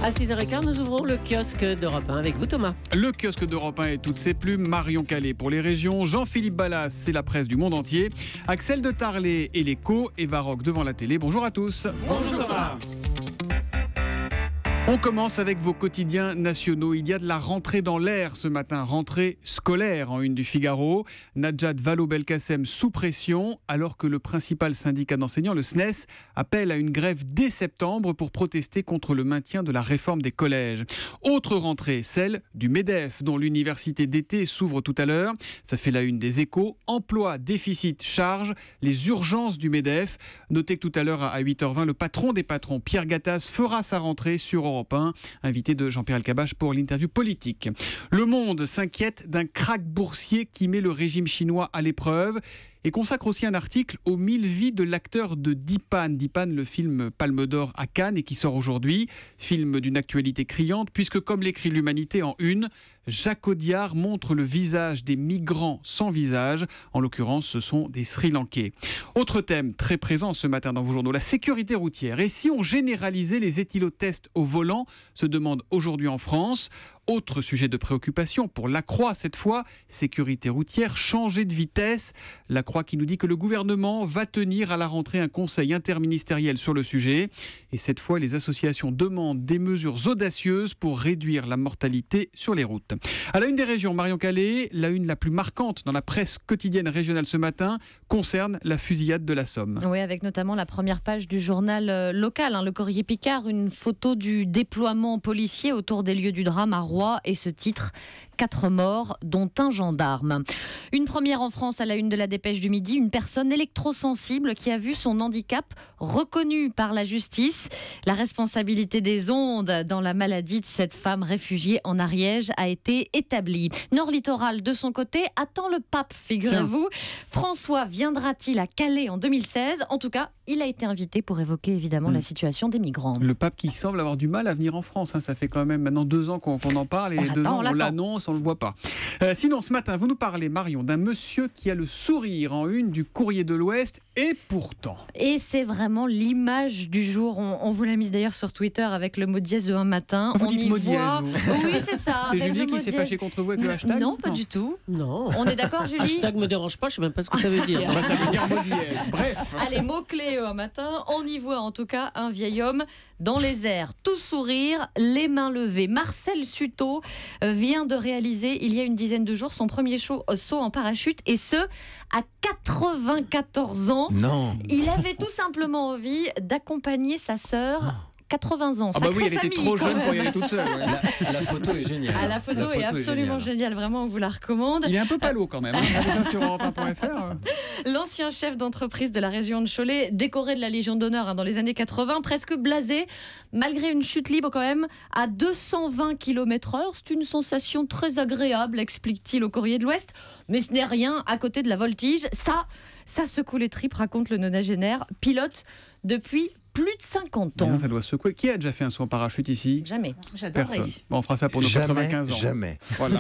À 6h15, nous ouvrons le kiosque d'Europe 1 avec vous, Thomas. Le kiosque d'Europe 1 et toutes ses plumes. Marion Calais pour les régions. Jean-Philippe Ballas, c'est la presse du monde entier. Axel de Tarlet et l'écho. Eva Rock devant la télé. Bonjour à tous. Bonjour, Thomas. On commence avec vos quotidiens nationaux. Il y a de la rentrée dans l'air ce matin, rentrée scolaire en une du Figaro. Najat Vallaud-Belkacem sous pression, alors que le principal syndicat d'enseignants, le SNES, appelle à une grève dès septembre pour protester contre le maintien de la réforme des collèges. Autre rentrée, celle du MEDEF, dont l'université d'été s'ouvre tout à l'heure. Ça fait la une des Échos. Emploi, déficit, charge, les urgences du MEDEF. Notez que tout à l'heure à 8h20, le patron des patrons, Pierre Gattaz, fera sa rentrée sur Europe 1, invité de Jean-Pierre Elkabbach pour l'interview politique. Le Monde s'inquiète d'un krach boursier qui met le régime chinois à l'épreuve et consacre aussi un article aux 1000 vies de l'acteur de Dipan. Dipan, le film Palme d'Or à Cannes et qui sort aujourd'hui. Film d'une actualité criante puisque, comme l'écrit l'Humanité en une, Jacques Audiard montre le visage des migrants sans visage. En l'occurrence, ce sont des Sri Lankais. Autre thème très présent ce matin dans vos journaux, la sécurité routière. Et si on généralisait les éthylotests au volant, se demande aujourd'hui en France. Autre sujet de préoccupation pour La Croix cette fois, sécurité routière, changer de vitesse. La Croix qui nous dit que le gouvernement va tenir à la rentrée un conseil interministériel sur le sujet. Et cette fois, les associations demandent des mesures audacieuses pour réduire la mortalité sur les routes. À la une des régions, Marion Calais, la une la plus marquante dans la presse quotidienne régionale ce matin concerne la fusillade de la Somme. Oui, avec notamment la première page du journal local, le Courrier Picard, une photo du déploiement policier autour des lieux du drame à Rouen et ce titre, 4 morts, dont un gendarme. Une première en France à la une de la Dépêche du Midi, une personne électrosensible qui a vu son handicap reconnu par la justice. La responsabilité des ondes dans la maladie de cette femme réfugiée en Ariège a été établie. Nord Littoral, de son côté, attend le pape, figurez-vous. François viendra-t-il à Calais en 2016 ? En tout cas, il a été invité pour évoquer évidemment la situation des migrants. Le pape qui semble avoir du mal à venir en France. Ça fait quand même maintenant 2 ans qu'on en parle et 2 ans on l'annonce, on ne le voit pas. Sinon, ce matin, vous nous parlez, Marion, d'un monsieur qui a le sourire en une du Courrier de l'Ouest et pourtant. Et c'est vraiment l'image du jour. On vous l'a mise d'ailleurs sur Twitter avec le mot dièse de un matin. Vous dites mot dièse, vous. Oui, c'est ça. C'est Julie qui s'est fâchée contre vous avec le hashtag ? Non, pas du tout. Non. On est d'accord, Julie ? Hashtag me dérange pas, je sais même pas ce que ça veut dire. Ça veut dire mot dièse. Bref. Allez, mots-clés un matin. On y voit en tout cas un vieil homme dans les airs, tout sourire, les mains levées. Marcel Sutot vient de réaliser il y a une dizaine de jours son premier saut en parachute et ce, à 94 ans. Non. Il avait tout simplement envie d'accompagner sa sœur. 80 ans. Ah bah oui, elle était trop jeune pour y aller toute toute seule. Ouais. La photo est géniale. La photo est absolument géniale. Vraiment, on vous la recommande. Il est un peu palo quand même. Regardez ça sur europe1.fr. L'ancien chef d'entreprise de la région de Cholet, décoré de la Légion d'honneur dans les années 80, presque blasé, malgré une chute libre quand même, à 220 km/h. C'est une sensation très agréable, explique-t-il au Courrier de l'Ouest. Mais ce n'est rien à côté de la voltige. Ça secoue les tripes, raconte le nonagénaire, pilote depuis plus de 50 ans. Bien, ça doit secouer. Qui a déjà fait un saut en parachute ici ? Jamais. J'adorerais. Bon, on fera ça pour nos 95 ans. Jamais. Voilà.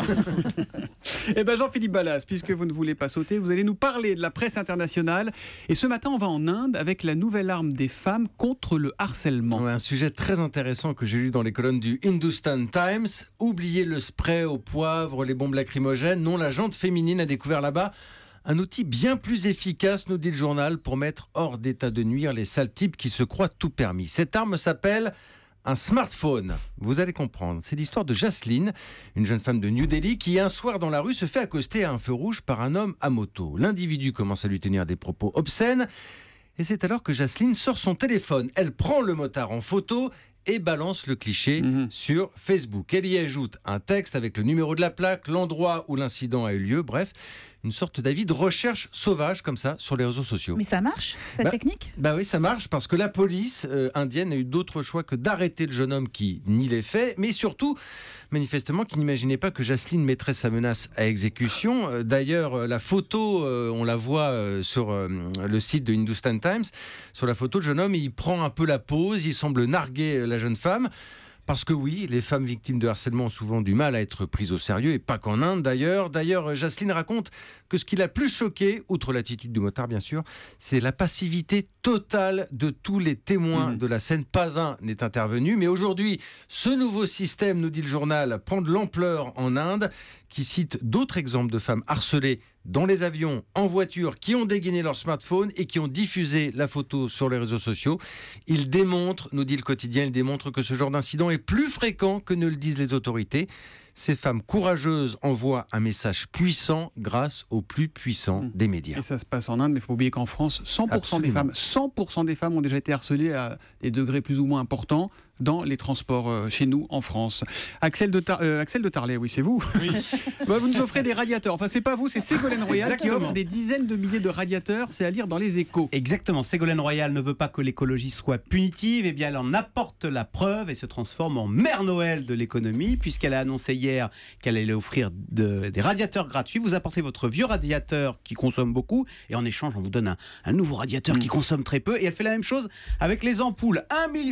Eh bien, Jean-Philippe Ballas, puisque vous ne voulez pas sauter, vous allez nous parler de la presse internationale. Et ce matin, on va en Inde avec la nouvelle arme des femmes contre le harcèlement. Ouais, un sujet très intéressant que j'ai lu dans les colonnes du Hindustan Times. Oubliez le spray au poivre, les bombes lacrymogènes. Non, la jante féminine a découvert là-bas un outil bien plus efficace, nous dit le journal, pour mettre hors d'état de nuire les sales types qui se croient tout permis. Cette arme s'appelle un smartphone. Vous allez comprendre. C'est l'histoire de Jasleen, une jeune femme de New Delhi qui, un soir dans la rue, se fait accoster à un feu rouge par un homme à moto. L'individu commence à lui tenir des propos obscènes et c'est alors que Jasleen sort son téléphone. Elle prend le motard en photo et balance le cliché sur Facebook. Elle y ajoute un texte avec le numéro de la plaque, l'endroit où l'incident a eu lieu, bref, une sorte d'avis de recherche sauvage comme ça sur les réseaux sociaux. Mais ça marche, cette technique ? Bah oui, ça marche parce que la police indienne a eu d'autres choix que d'arrêter le jeune homme qui nie les faits, mais surtout, manifestement, qui n'imaginait pas que Jasleen mettrait sa menace à exécution. D'ailleurs, la photo, on la voit sur le site de Hindustan Times. Sur la photo, le jeune homme, il prend un peu la pose, il semble narguer la jeune femme. Parce que oui, les femmes victimes de harcèlement ont souvent du mal à être prises au sérieux, et pas qu'en Inde d'ailleurs. D'ailleurs, Jacqueline raconte que ce qui l'a plus choqué, outre l'attitude du motard bien sûr, c'est la passivité totale de tous les témoins de la scène. Pas un n'est intervenu. Mais aujourd'hui, ce nouveau système, nous dit le journal, prend de l'ampleur en Inde, qui cite d'autres exemples de femmes harcelées dans les avions, en voiture, qui ont dégainé leur smartphone et qui ont diffusé la photo sur les réseaux sociaux. Il démontre, nous dit le quotidien, il démontre que ce genre d'incident est plus fréquent que ne le disent les autorités. Ces femmes courageuses envoient un message puissant grâce au plus puissant des médias. Et ça se passe en Inde, mais il faut oublier qu'en France, 100% des femmes ont déjà été harcelées à des degrés plus ou moins importants dans les transports chez nous en France. Axel de Tarlet, oui, c'est vous. Oui. Vous nous offrez des radiateurs. Enfin, c'est pas vous, c'est Ségolène Royal qui offre des dizaines de milliers de radiateurs. C'est à lire dans les Échos. Exactement. Ségolène Royal ne veut pas que l'écologie soit punitive. Eh bien, elle en apporte la preuve et se transforme en Mère Noël de l'économie, puisqu'elle a annoncé hier qu'elle allait offrir des radiateurs gratuits. Vous apportez votre vieux radiateur qui consomme beaucoup et en échange, on vous donne un nouveau radiateur qui consomme très peu. Et elle fait la même chose avec les ampoules.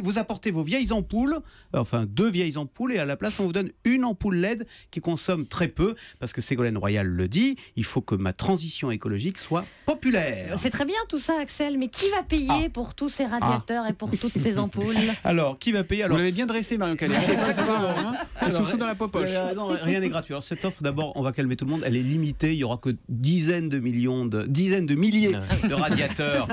Vous apportez vos vieilles ampoules, enfin 2 vieilles ampoules, et à la place on vous donne une ampoule LED qui consomme très peu, parce que Ségolène Royal le dit, il faut que ma transition écologique soit populaire. C'est très bien tout ça, Axel, mais qui va payer pour tous ces radiateurs et pour toutes ces ampoules? Alors, qui va payer? Vous l'avez bien dressé, Marion Calais. Les sous dans la popoche. Non, rien n'est gratuit. Alors cette offre, d'abord, on va calmer tout le monde, elle est limitée, il y aura que dizaines de milliers de radiateurs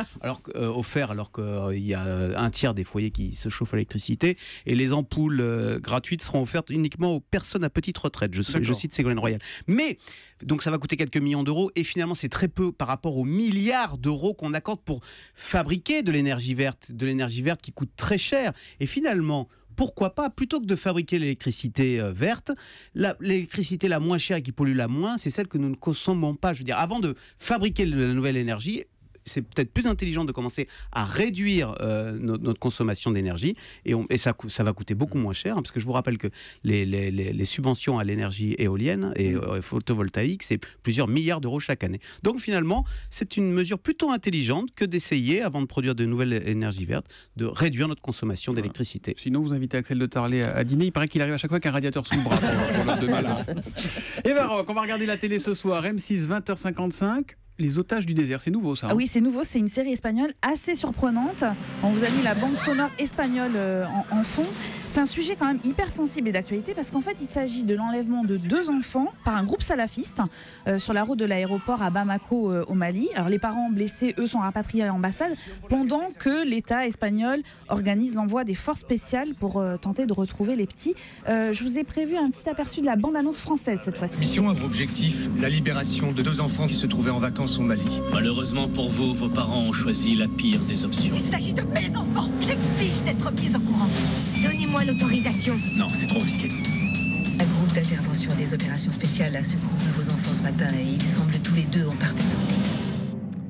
offerts, alors qu'il y a un tiers des foyers qui se chauffent à l'électricité. Et les ampoules gratuites seront offertes uniquement aux personnes à petite retraite. Je cite Ségolène Royal. Mais, donc ça va coûter quelques millions d'euros, et finalement c'est très peu par rapport aux milliards d'euros qu'on accorde pour fabriquer de l'énergie verte qui coûte très cher. Et finalement, pourquoi pas, plutôt que de fabriquer l'électricité verte, l'électricité la moins chère et qui pollue la moins, c'est celle que nous ne consommons pas. Je veux dire, avant de fabriquer la nouvelle énergie, c'est peut-être plus intelligent de commencer à réduire notre consommation d'énergie, et ça va coûter beaucoup moins cher, parce que je vous rappelle que les subventions à l'énergie éolienne et photovoltaïque, c'est plusieurs milliards d'euros chaque année. Donc finalement, c'est une mesure plutôt intelligente que d'essayer, avant de produire de nouvelles énergies vertes, de réduire notre consommation d'électricité. Sinon, vous invitez Axel de Tarlet à dîner. Il paraît qu'il arrive à chaque fois qu'un radiateur sous le bras pour l'heure de midi. Et Varroc, on va regarder la télé ce soir, M6, 20h55. Les otages du désert, c'est nouveau ça. Ah oui, c'est nouveau, c'est une série espagnole assez surprenante. On vous a mis la bande sonore espagnole en fond. C'est un sujet quand même hyper sensible et d'actualité, parce qu'en fait il s'agit de l'enlèvement de 2 enfants par un groupe salafiste sur la route de l'aéroport à Bamako au Mali. Alors les parents blessés, eux, sont rapatriés à l'ambassade, pendant que l'État espagnol organise l'envoi des forces spéciales pour tenter de retrouver les petits. Je vous ai prévu un petit aperçu de la bande-annonce française cette fois-ci. Mission a pour objectif la libération de 2 enfants qui se trouvaient en vacances au Mali. Malheureusement pour vous, vos parents ont choisi la pire des options. Il s'agit de mes enfants. J'exige d'être mise au courant. Donnez-moi l'autorisation. Non, c'est trop risqué. Un groupe d'intervention des opérations spéciales a secouru vos enfants ce matin et ils semblent tous les 2 en parfaite santé.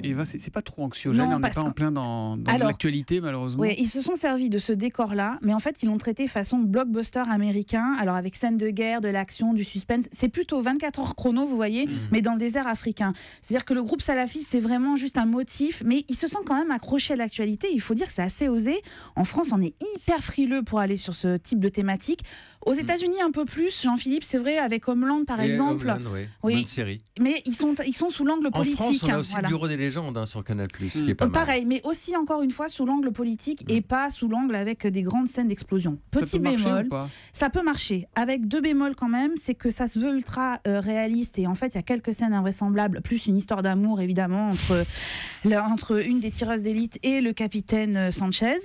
Eva, c'est pas trop anxiogène, Non, on n'est pas en plein dans l'actualité malheureusement. Oui, ils se sont servis de ce décor-là, mais en fait ils l'ont traité façon blockbuster américain, alors avec scène de guerre, de l'action, du suspense. C'est plutôt 24 heures chrono, vous voyez, mais dans le désert africain. C'est-à-dire que le groupe salafiste, c'est vraiment juste un motif, mais ils se sont quand même accrochés à l'actualité. Il faut dire que c'est assez osé. En France, on est hyper frileux pour aller sur ce type de thématique. Aux États-Unis, un peu plus, Jean-Philippe, c'est vrai, avec Homeland par exemple. Homeland, oui. Bonne série. Mais ils sont sous l'angle politique. En France, on a aussi le Bureau des légendes sur Canal+, qui est pas mal. Pareil, mais aussi encore une fois sous l'angle politique et pas sous l'angle avec des grandes scènes d'explosion. Petit bémol, ça peut marcher. Avec 2 bémols quand même, c'est que ça se veut ultra réaliste, et en fait il y a quelques scènes invraisemblables, plus une histoire d'amour évidemment entre une des tireuses d'élite et le capitaine Sanchez.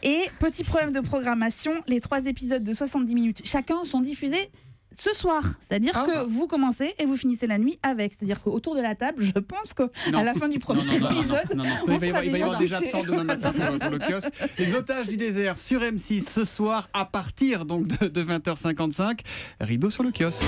Et petit problème de programmation, les 3 épisodes de 70 minutes chacun sont diffusés ce soir, c'est-à-dire que vous commencez et vous finissez la nuit avec. C'est-à-dire qu'autour de la table, je pense qu'à la fin du premier épisode, il va y avoir des absents demain matin pour le kiosque. Les otages du désert sur M6 ce soir à partir donc de 20h55. Rideau sur le kiosque.